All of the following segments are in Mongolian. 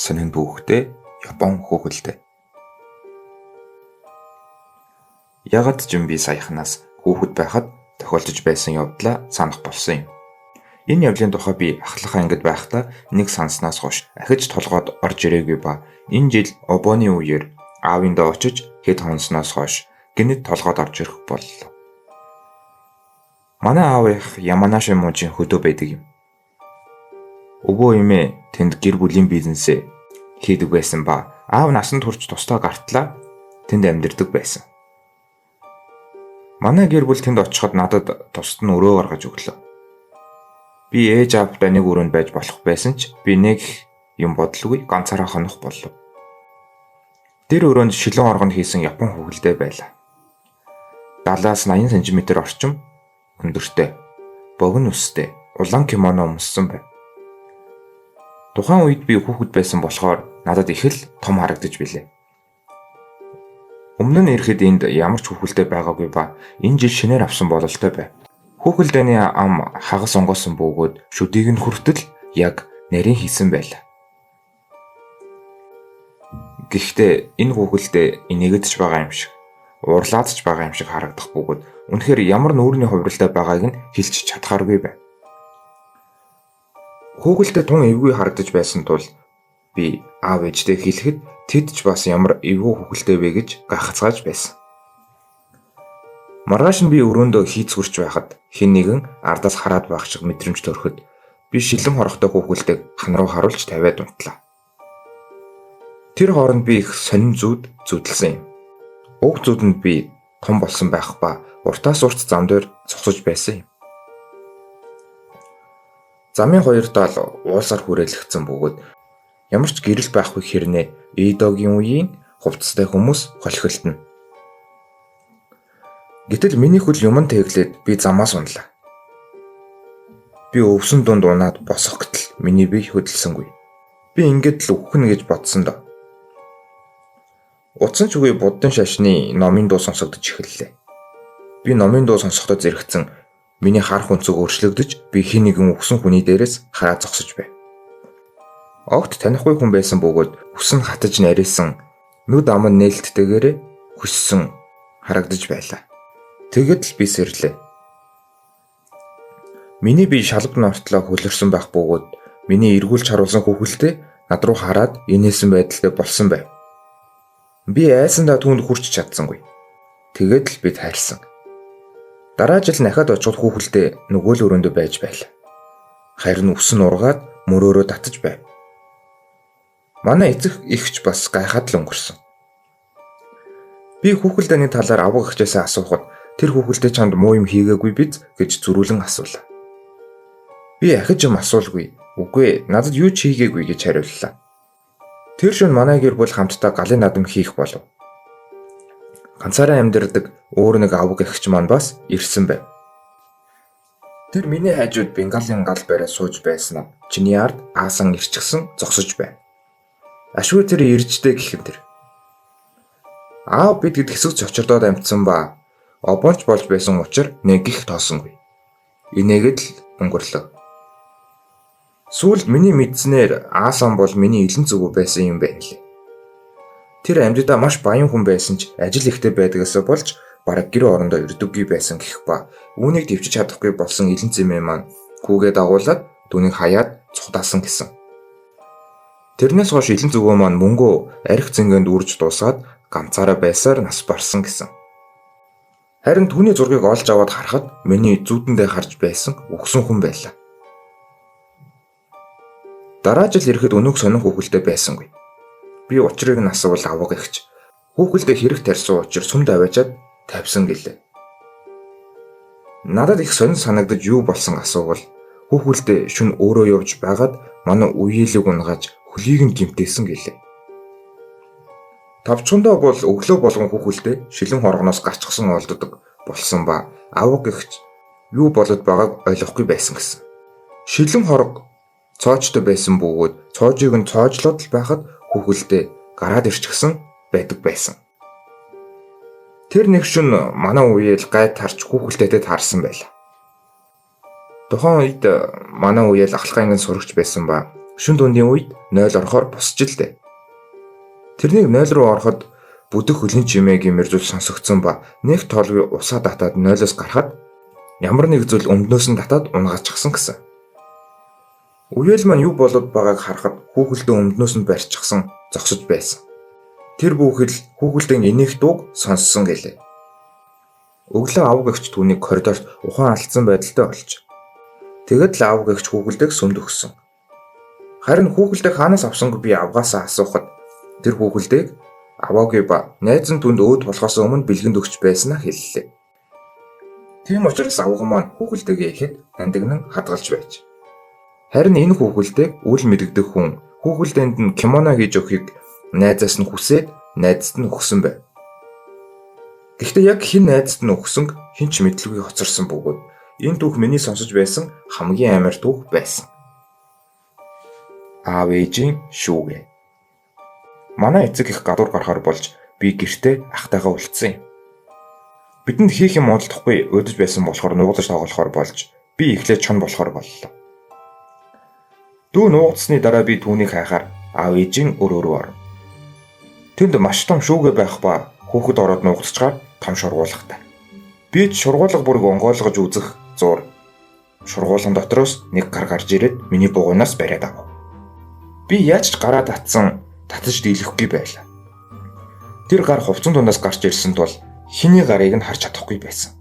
сонин бүхтэй Япон хүүхэлдэй. Ягаад ч юм би саяханаас хүүхэд байхад тохиолдож байсан явдлаа санах болсон юм. Энэ явдлын тухай би ахлах ангид байхдаа нэг санснаас хойш ахиж толгойд орж ирээгүй ба энэ жил обооны үеэр аавындаа очиж хэд хонсноос хойш гинэд толгойд орж ирэх боллоо. Манай аав их Яманаши мужийн хөдөө байдаг юм. Өвөө эмээ тэнд гэр бүлийн бизнесээ хийдэг байсан ба аав насанд хүрч тусдаа гартлаа тэнд амьдардаг байсан. Манай гэр бүл тэнд очиход надад тусад нь өрөө гаргаж өглөө. Би ээж аавтай нэг өрөөнд байж болох байсан ч би нэг юм бодлоогүй ганцаараа хонох болов. Тэр өрөөнд шилэн оргонд хийсэн Япон хүүхэлдэй байлаа. 70-80 см орчим өндөртэй, богино үстэй, улаан кимоно өмссөн байв. Тухайн үед би хүүхэд байсан болохоор надад их л том харагдаж билээ. Өмнө нь ирэхэд энд ямар ч хүүхэлдэй байгаагүй ба энэ жил шинээр авсан бололтой байв. Хүүхэлдэйний ам хагас онгоосон бөөгөөд шүдийг нь хүртэл яг нарийн хийсэн байлаа. Гэхдээ энэ хүүхэлдэй инээгээдч байгаа юм шиг, уурлаадч байгаа юм шиг харагдах бөгөөд үнэхээр ямар нүүрний хувиралтай байгааг нь хэлж чадхааргүй байв. Хүүхэлдэй тун эвгүй харагдаж байсан тул би аав ээжтэй хэлэхэд тэд ч бас ямар эвгүй хүүхэлдэй вэ гэж гайхацгааж байсан. Маргааш нь би өрөөндөө хийцгүрч байхад хэн нэгэн ардаас хараад байх шиг мэдрэмж төрөхөд би шилэн хорхтой хүүхэлдэйг хан руу харуулж тавиад унтлаа. Тэр хооронд би их сонин зүудэлсэн юм. Уг зүудэнд би том болсон байх ба уртаас урт зам дээр зогсож байсан юм. Замын хоёр тал уулсаар хүрээлэгдсэн бөгөөд ямар ч гэрэл байхгүй хэрнээ Эдогийн үеийн хувцастай хүмүүс холхилтно. Гэтэл миний хөл юмн тэглээд би замаас унлаа. Би өвсөн дунд унаад босох гэтэл миний бие хөдөлсөнгүй. Би ингээд л үхнэ гэж бодсон доо. Утсан ч үгүй буддын шашны номын дуу сонсогдож эхэллээ. Би номын дуу сонсохдоо зэрэгцэн миний харах өнцөг өөрчлөгдөж би хин нэгэн үхсэн хүний дээрээс хараа зогсож байв. Огт танихгүй хүн байсан бөгөөд үсэн хатаж нарийсан нүд ам нь нээлттэйгээр хүссэн харагдаж байлаа. Тэгэд л би сэрлээ. Миний бие шалгад нортлоо хөлөрсөн байх бөгөөд миний эргүүлж харуулсан хүүхэлдэй над руу хараад инээсэн байдалтай болсон байв. Би айсандаа түүнд хүрч чадсангүй. Тэгэд л би тайрсан. Дараа жил дахиад очиход хүүхэлдэй нөгөө л өрөөндөө байж байлаа. Харин үсэн ургаад мөрөөрөө татаж байв. Манай эцэг ихч бас гайхаад л өнгөрсөн. Би хүүхэлдэйний талаар авга эгчээсээ асуухад тэр хүүхэлдэй чамд муу юм хийгээгүй биз гэж зөрүүлэн асуулаа. Би ахиж юм асуулгүй. Үгүй ээ, надад юу ч хийгээгүй гэж хариуллаа. Тэр шөнө манай гэр бүл хамтдаа галын надам хийх болов. Ганцаараа амьдардаг өөр нэг авга эгч маань бас ирсэн байв. Тэр миний хажууд бенгалийн гал бариа сууж байснаа чиний ард аасан ирчихсэн зогсож байв. Ашгүй тэр иржтэй гэхэн тэр. Аав бид гэд хэсэг цочирдоод амьдсан ба обоонч болж байсан учраас нэг их тоосонгүй. Инээгээд л өнгөрлөө. Сүүлд миний мэдснээр аасан бол миний элен зүгүү байсан юм байна лээ. Тэр амьдаа маш баян хүн байсан ч ажил ихтэй байдгаас болж бараг гэр орондоо ирдэггүй байсан гэх ба үүнийг дэвчиж чадахгүй болсон элен зэмээ маань хүүгээ дагуулад түүнийг хаяад цугдаасан гэсэн. Тэрнээс хойш элен зүгөө маань мөнгөө арх зэнгэнд үрж дуусаад ганцаараа байсаар нас барсан гэсэн. Харин түүний зургийг олж аваад харахад миний зүүдэндээ харж байсан үхсэн хүн байлаа. Дараа жил ирэхэд өнөөх сонин хүүхэлдэй байсангүй. Би учрыг нь асуувал авга эгч. Хүүхэлдэй хэрэг тарьсан учраас сүмд аваачаад тавьсан гэлээ. Надад их сонин санагдаж юу болсон асуувал хүүхэлдэй шүн өөрөө явж байгаад манай үеэлэг унгааж хөлийг нь гимтээсэн гэлээ. Тавчхандаа бол өглөө болгон хүүхэлдэй шилэн хоргоноос гарчсан олддог болсон ба авга эгч юу болоод байгааг ойлгохгүй байсан гэсэн. Шилэн хорго цоочтой байсан бөгөөд цоожийг нь цоожлоод л байхад хүүхэлдэй гараад ирчихсэн байдаг байсан. Тэр нэг шөнө манай үеэл гай тарч хүүхэлдэйтэй таарсан байлаа. Тухайн үед манай үеэл ахлах ангин сурагч байсан ба Шөнө дундын үед 0 орохоор босч л дээ. Тэрнийг 0 руу ороход бүдэх хөлний чимээ гэмээр зүйл сонсогдсон ба нэг тоолгүй усаа татаад 0-оос гарахад ямар нэг зүйл өмднөөс нь татаад унгаачихсан гэсэн. Үеэл маань юу болоод байгааг харахад хүүхэлдээ өмднөөс нь барьчихсан зогсож байсан. Тэр бүхэл хүүхэлдийн энийх дууг сонссон гэлээ. Өглөө авг эгч түүнийг коридорт ухаан алдсан байдалтай олж. Тэгэд л авг эгч хүүхэлдээг сүмд өгсөн. Харин хүүхэлдээ хаанаас авсанг би авгаасаа асуухад тэр хүүхэлдээг аваагүй ба найз нь түнд өөд болохоос өмнө бэлгэнд өгч байснаа хэллээ. Тийм учраас авга маань хүүхэлдээгээ ихэд нандинан хадгалж байж. Харин энэ хүүхэлдээг үл мэдэгдэх хүн хүүхэлдээнд нь кимоно хийж өгөхийг найзаас нь хүсээд найзад нь өгсөн байв. Гэхдээ яг хэн найзад нь өгсөн хэн ч мэдлгүй хоцорсон бөгөөд энэ түүх миний сонсож байсан хамгийн амар түүх байсан. Аав ээжийн шүүгээ. Манай эцэг их гадуур гарахаар болж би гэртээ ахтайгаа уулзсан юм. Бидэнд хийх юм олдохгүй өдөж байсан болохоор нуугдаж тоглохоор болж би эхлээд чон болохоор боллоо. Дүү нуугдсны дараа би түүнийг хайхаар аав ээжийн өрөөрөө орно. Тэнд маш том шүүгээ байх ба хүүхэд ороод нуугдчихаар том шургуулгатай. Би ч шургуулга бүрийг онгойлгож үзэх зур. Шургуулган дотроос нэг гар гарч ирээд миний бугуунаас бариад авав. Би яаж ч гараа татаж дийлэхгүй байлаа. Тэр гар хувцсан дундаас гарч ирсэн тул хиний гарыг нь харж чадахгүй байсан.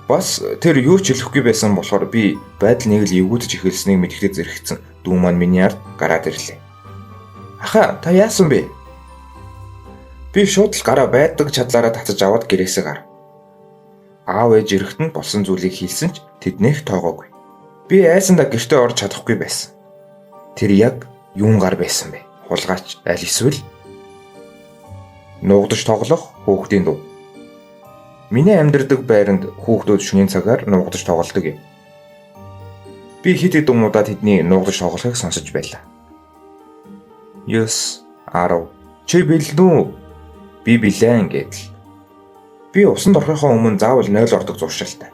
Бас тэр юу ч хэлэхгүй байсан болохоор би байдал нэг л эвгүүдж эхэлснийг мэдгэхэд зэрэгцэн дүү маань миний ард гараад ирлээ. Аха, та яасан бэ? Би шууд л гараа байдаг чадлаараа татаж аваад гэрээсээ гар. Аав ээж ирэхэд нь болсон зүйлийг хэлсэн ч тэднийх тоогоогүй. Би айсандаа гэртээ орж чадахгүй байсан. Тэр яг юун гар байсан бэ? Хулгайч аль эсвэл нуугдаж тоглох хүүхдийн дуу. Миний амьдардаг байранд хүүхдүүд шөнийн цагаар нуугдаж тоглодог юм. Би хэд хэдэн удаа тэдний нуугдаж тоглохыг сонсож байлаа. 9, 10 чи бэлэн үү? Би билэн гэдэл. Би усанд орохын өмнө заавал 0 ордог зуршилтай.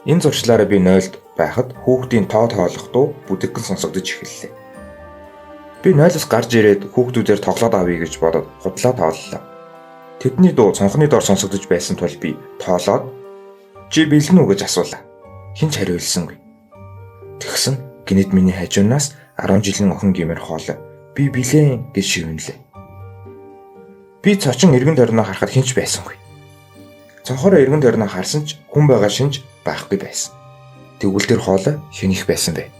Энэ зуршлаараа би 0-д байхад хүүхдийн тоо тоолох дуу бүдэгхэн сонсогдож эхэллээ. Би 0-оос гарч ирээд хүүхдүүдээр тоглоод авъя гэж бодоод худлаа тооллоо. Тэдний дуу цонхны доор сонсогдож байсан тул би тоолоод чи бэлэн үү гэж асуулаа. Хэн ч хариулсангүй. Тэгсэн гинэд миний хажуунаас 10 жилийн охин гэмээр хоолой. Би билэн гэж шивнэлээ. Би цочин эргэн тойрноо харахад хэн ч байсангүй. Цонхороо эргэн тойрноо харсан ч хүн байгаа шинж байхгүй байсан. Тэгвэл тэр хоолой хэнийх байсан бэ?